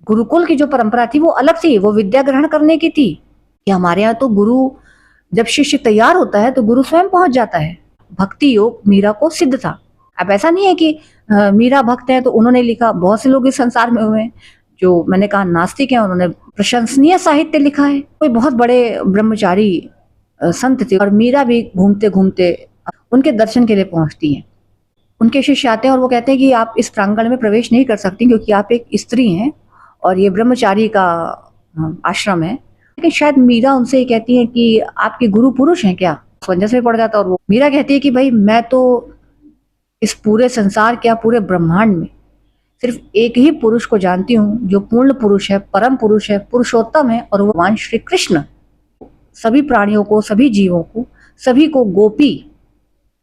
गुरुकुल की जो परंपरा थी वो अलग थी, वो विद्या ग्रहण करने की थी। कि हमारे यहाँ तो गुरु, जब शिष्य तैयार होता है तो गुरु स्वयं पहुंच जाता है। भक्ति योग मीरा को सिद्ध था। अब ऐसा नहीं है कि मीरा भक्त है तो उन्होंने लिखा, बहुत से लोग इस संसार में हुए हैं जो मैंने कहा नास्तिक हैं, उन्होंने प्रशंसनीय साहित्य लिखा है। कोई बहुत बड़े ब्रह्मचारी संत थे और मीरा भी घूमते घूमते उनके दर्शन के लिए पहुंचती है। उनके शिष्य आते हैं और वो कहते हैं कि आप इस प्रांगण में प्रवेश नहीं कर सकती क्योंकि आप एक स्त्री हैं और ये ब्रह्मचारी का आश्रम है। लेकिन शायद मीरा उनसे ये कहती है कि आपके गुरु पुरुष हैं क्या? समंजस में पड़ जाता है और वो मीरा कहती है कि भाई मैं तो इस पूरे संसार क्या पूरे ब्रह्मांड में सिर्फ एक ही पुरुष को जानती हूँ जो पूर्ण पुरुष है, परम पुरुष है, पुरुषोत्तम है, और वो भगवान श्री कृष्ण। सभी प्राणियों को, सभी जीवों को, सभी को गोपी,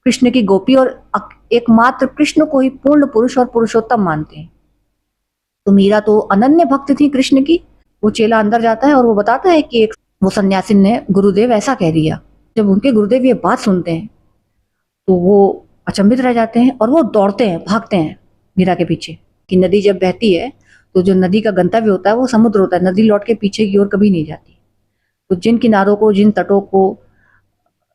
कृष्ण की गोपी और एकमात्र कृष्ण को ही पूर्ण पुरुष और पुरुषोत्तम मानते हैं। तो मीरा तो अनन्य भक्त थी कृष्ण की। वो चेला अंदर जाता है और वो बताता है कि एक वो सन्यासी ने गुरुदेव ऐसा कह दिया। जब उनके गुरुदेव ये बात सुनते हैं तो वो अचंभित रह जाते हैं और वो दौड़ते हैं, भागते हैं मीरा के पीछे। कि नदी जब बहती है तो जो नदी का गंतव्य होता है वो समुद्र होता है, नदी लौट के पीछे की ओर कभी नहीं जाती। तो जिन किनारों को, जिन तटों को,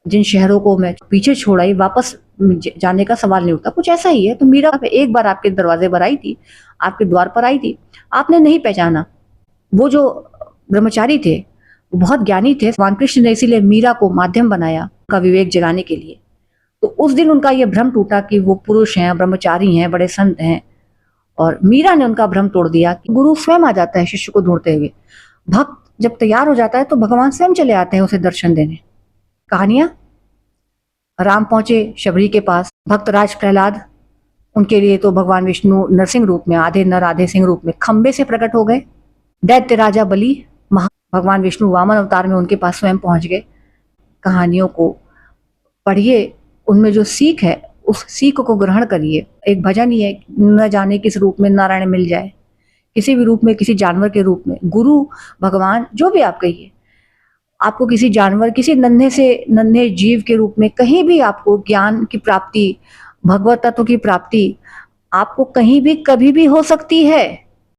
जिन शहरों को मैं पीछे छोड़ आई, वापस जाने का सवाल नहीं उठता। कुछ ऐसा ही है। तो मीरा एक बार आपके दरवाजे पर आई थी, आपके द्वार पर आई थी, आपने नहीं पहचाना। वो जो ब्रह्मचारी थे वो बहुत ज्ञानी थे, भगवान कृष्ण ने इसीलिए मीरा को माध्यम बनाया उनका विवेक जगाने के लिए। तो उस दिन उनका ये भ्रम टूटा कि वो पुरुष हैं, ब्रह्मचारी हैं, बड़े संत हैं, और मीरा ने उनका भ्रम तोड़ दिया कि गुरु स्वयं आ जाता है शिष्य को ढूंढते हुए। भक्त जब तैयार हो जाता है तो भगवान स्वयं चले आते हैं उसे दर्शन देने। कहानियां, राम पहुंचे शबरी के पास, भक्त राज प्रहलाद, उनके लिए तो भगवान विष्णु नरसिंह रूप में, आधे नर आधे सिंह रूप में खंबे से प्रकट हो गए। दैत्य राजा बलि, भगवान विष्णु वामन अवतार में उनके पास स्वयं पहुंच गए। कहानियों को पढ़िए, उनमें जो सीख है उस सीख को ग्रहण करिए। एक भजन ही है, न जाने किस रूप में नारायण मिल जाए, किसी भी रूप में, किसी जानवर के रूप में, गुरु, भगवान, जो भी आप कहिए, आपको किसी जानवर, किसी नन्हे से नन्हे जीव के रूप में कहीं भी आपको ज्ञान की प्राप्ति, भगवत तत्व की प्राप्ति आपको कहीं भी कभी भी हो सकती है।